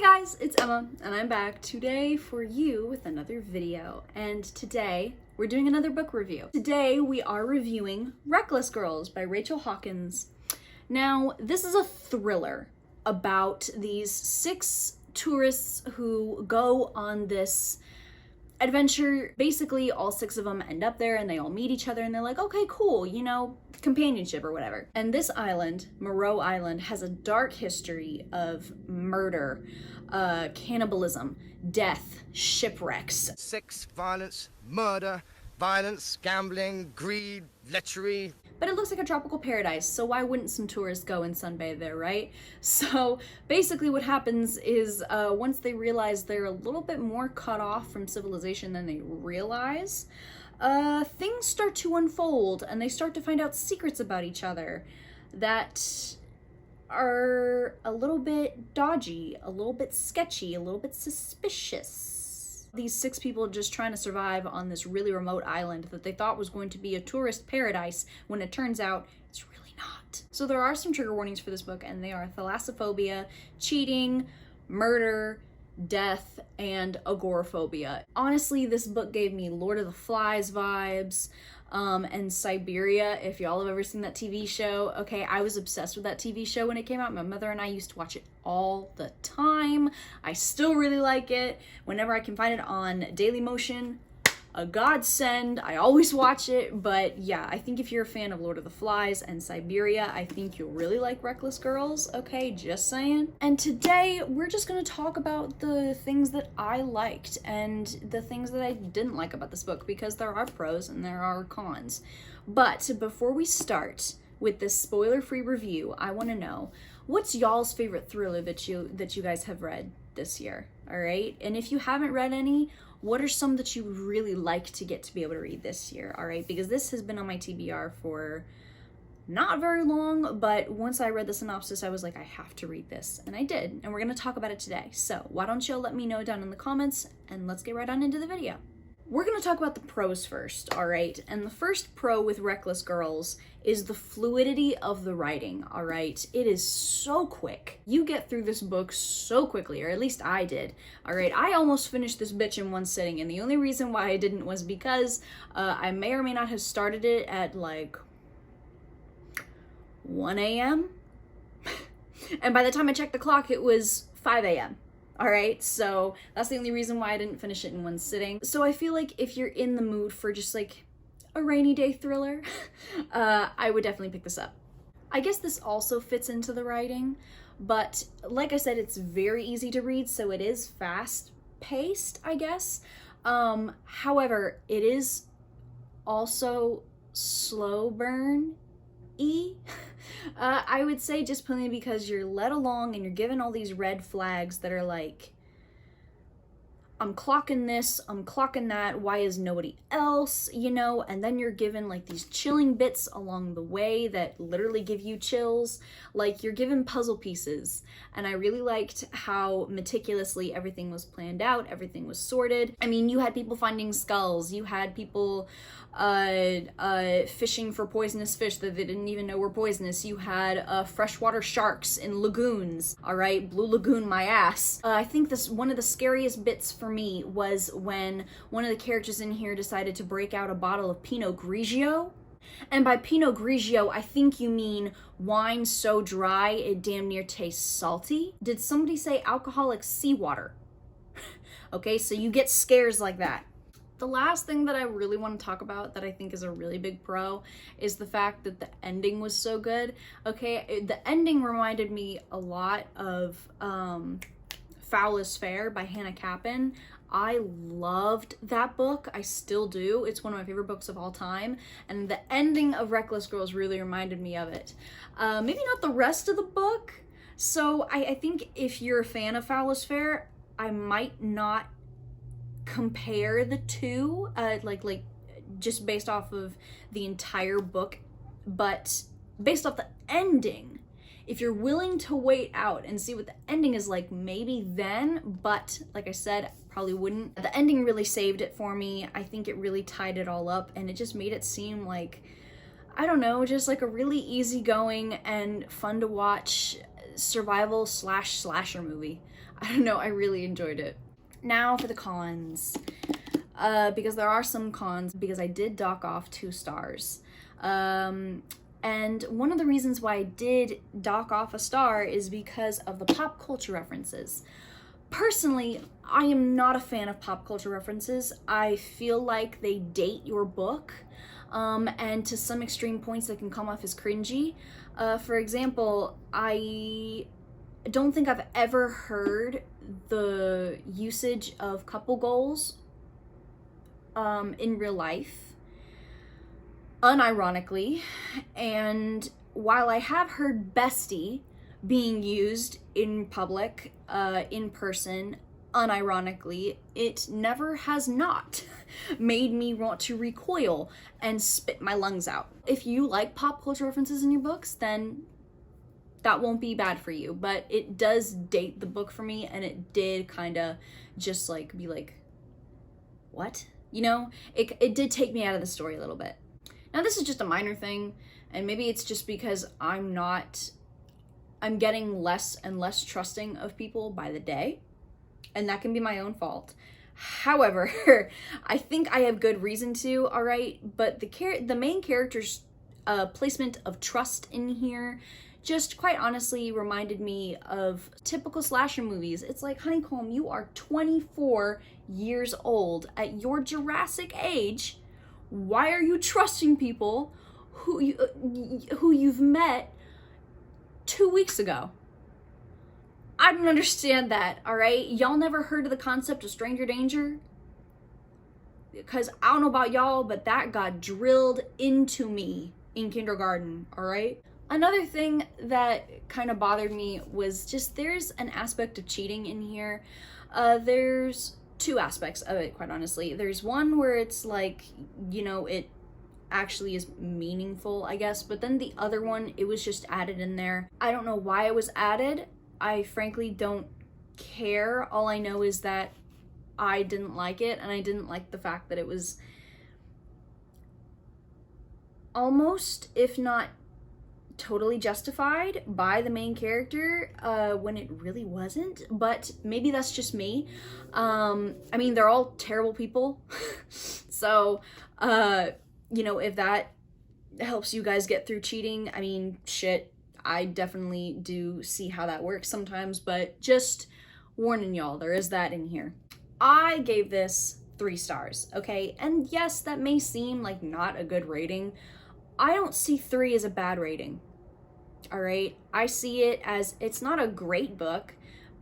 guys, it's Emma, and I'm back today for you with another video. And today, we're doing another book review. Today, we are reviewing Reckless Girls by Rachel Hawkins. Now, this is a thriller about these 6 tourists who go on this adventure. Basically, all 6 of them end up there and they all meet each other and they're like, okay, cool, you know, companionship or whatever. And this island, Moreau Island, has a dark history of murder, cannibalism, death, shipwrecks. Sex, violence, murder, violence, gambling, greed, lechery. But it looks like a tropical paradise, so why wouldn't some tourists go and sunbathe there, right? So basically what happens is once they realize they're a little bit more cut off from civilization than they realize, things start to unfold and they start to find out secrets about each other that are a little bit dodgy, a little bit sketchy, a little bit suspicious. These 6 people just trying to survive on this really remote island that they thought was going to be a tourist paradise when it turns out it's really not. So there are some trigger warnings for this book, and they are thalassophobia, cheating, murder, death, and agoraphobia. Honestly, this book gave me Lord of the Flies vibes, and Siberia, if y'all have ever seen that TV show. Okay, I was obsessed with that TV show when it came out. My mother and I used to watch it all the time. I still really like it. Whenever I can find it on Dailymotion, a godsend. I always watch it. But yeah, I think if you're a fan of Lord of the Flies and Siberia, I think you'll really like Reckless Girls. Okay, just saying. And today we're just gonna talk about the things that I liked and the things that I didn't like about this book, because there are pros and there are cons. But before we start with this spoiler-free review, I want to know, what's y'all's favorite thriller that you guys have read this year? All right, and if you haven't read any, what are some that you would really like to get to be able to read this year? All right, because this has been on my TBR for not very long, but once I read the synopsis, I was like, I have to read this, and I did, and we're gonna talk about it today. So why don't y'all let me know down in the comments, and let's get right on into the video. We're gonna talk about the pros first, all right? And the first pro with Reckless Girls is the fluidity of the writing, all right? It is so quick. You get through this book so quickly, or at least I did, all right? I almost finished this bitch in one sitting, and the only reason why I didn't was because I may or may not have started it at like 1 a.m. And by the time I checked the clock, it was 5 a.m. All right, so that's the only reason why I didn't finish it in one sitting. So I feel like if you're in the mood for just like a rainy day thriller, I would definitely pick this up. I guess this also fits into the writing, but like I said, it's very easy to read, so it is fast paced, I guess. However, it is also slow burn-y. I would say, just plainly because you're led along and you're given all these red flags that are like, I'm clocking this, I'm clocking that, why is nobody else, you know? And then you're given like these chilling bits along the way that literally give you chills. Like, you're given puzzle pieces, and I really liked how meticulously everything was planned out, everything was sorted. I mean, you had people finding skulls, you had people fishing for poisonous fish that they didn't even know were poisonous. You had freshwater sharks in lagoons. All right, Blue Lagoon my ass. I think one of the scariest bits for me was when one of the characters in here decided to break out a bottle of Pinot Grigio. And by Pinot Grigio, I think you mean wine so dry it damn near tastes salty. Did somebody say alcoholic seawater? Okay, so you get scares like that. The last thing that I really want to talk about that I think is a really big pro is the fact that the ending was so good. Okay, the ending reminded me a lot of Foul is Fair by Hannah Capin. I loved that book. I still do. It's one of my favorite books of all time. And the ending of Reckless Girls really reminded me of it. Maybe not the rest of the book. So I think if you're a fan of Foul is Fair, I might not compare the two, like just based off of the entire book, but based off the ending, if you're willing to wait out and see what the ending is like, maybe then, but like I said, probably wouldn't. The ending really saved it for me. I think it really tied it all up, and it just made it seem like, I don't know, just like a really easygoing and fun to watch survival / slasher movie. I don't know, I really enjoyed it. Now for the cons. Because there are some cons, because I did dock off 2 stars. And one of the reasons why I did dock off a star is because of the pop culture references. Personally, I am not a fan of pop culture references. I feel like they date your book, and to some extreme points they can come off as cringy. For example, I don't think I've ever heard the usage of couple goals in real life, unironically. And while I have heard bestie being used in public, in person, unironically, it never has not made me want to recoil and spit my lungs out. If you like pop culture references in your books, then that won't be bad for you, but it does date the book for me, and it did kind of just like be like, what? You know, it did take me out of the story a little bit. Now this is just a minor thing, and maybe it's just because I'm getting less and less trusting of people by the day, and that can be my own fault. However, I think I have good reason to, all right, but the main character's placement of trust in here just quite honestly reminded me of typical slasher movies. It's like, Honeycomb, you are 24 years old. At your Jurassic age, why are you trusting people who you've met 2 weeks ago? I don't understand that, all right? Y'all never heard of the concept of stranger danger? Because I don't know about y'all, but that got drilled into me in kindergarten, all right? Another thing that kind of bothered me was just there's an aspect of cheating in here. There's 2 aspects of it, quite honestly. There's one where it's like, you know, it actually is meaningful, I guess, but then the other one, it was just added in there. I don't know why it was added. I frankly don't care. All I know is that I didn't like it, and I didn't like the fact that it was almost, if not totally justified by the main character, when it really wasn't. But maybe that's just me. I mean, they're all terrible people. So, you know, if that helps you guys get through cheating, I mean, shit, I definitely do see how that works sometimes, but just warning y'all, there is that in here. I gave this 3 stars, okay? And yes, that may seem like not a good rating. I don't see 3 as a bad rating, all right? I see it as, it's not a great book,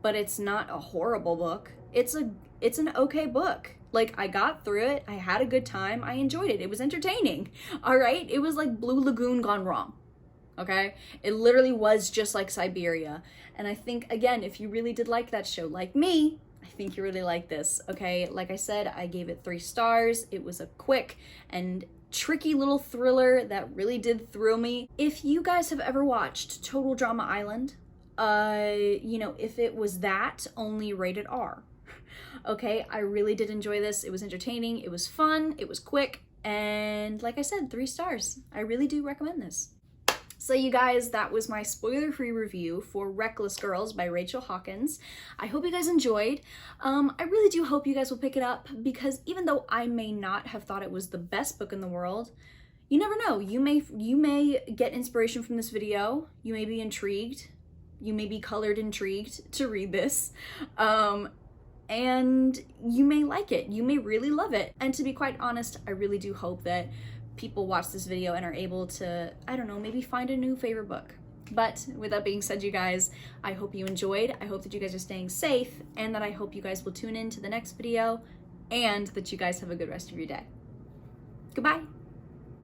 but it's not a horrible book. It's an okay book. Like, I got through it, I had a good time, I enjoyed it, it was entertaining, all right? It was like Blue Lagoon gone wrong, okay? It literally was just like Siberia. And I think, again, if you really did like that show like me, I think you really like this, okay? Like I said, I gave it 3 stars. It was a quick and tricky little thriller that really did thrill me. If you guys have ever watched Total Drama Island, you know, if it was that, only rated R. Okay, I really did enjoy this. It was entertaining, it was fun, it was quick, and like I said, 3 stars. I really do recommend this. So you guys, that was my spoiler-free review for Reckless Girls by Rachel Hawkins. I hope you guys enjoyed. I really do hope you guys will pick it up, because even though I may not have thought it was the best book in the world, you never know. You may get inspiration from this video. You may be intrigued. You may be colored intrigued to read this. And you may like it. You may really love it. And to be quite honest, I really do hope that people watch this video and are able to, I don't know, maybe find a new favorite book. But with that being said, you guys, I hope you enjoyed. I hope that you guys are staying safe, and that I hope you guys will tune in to the next video, and that you guys have a good rest of your day. Goodbye.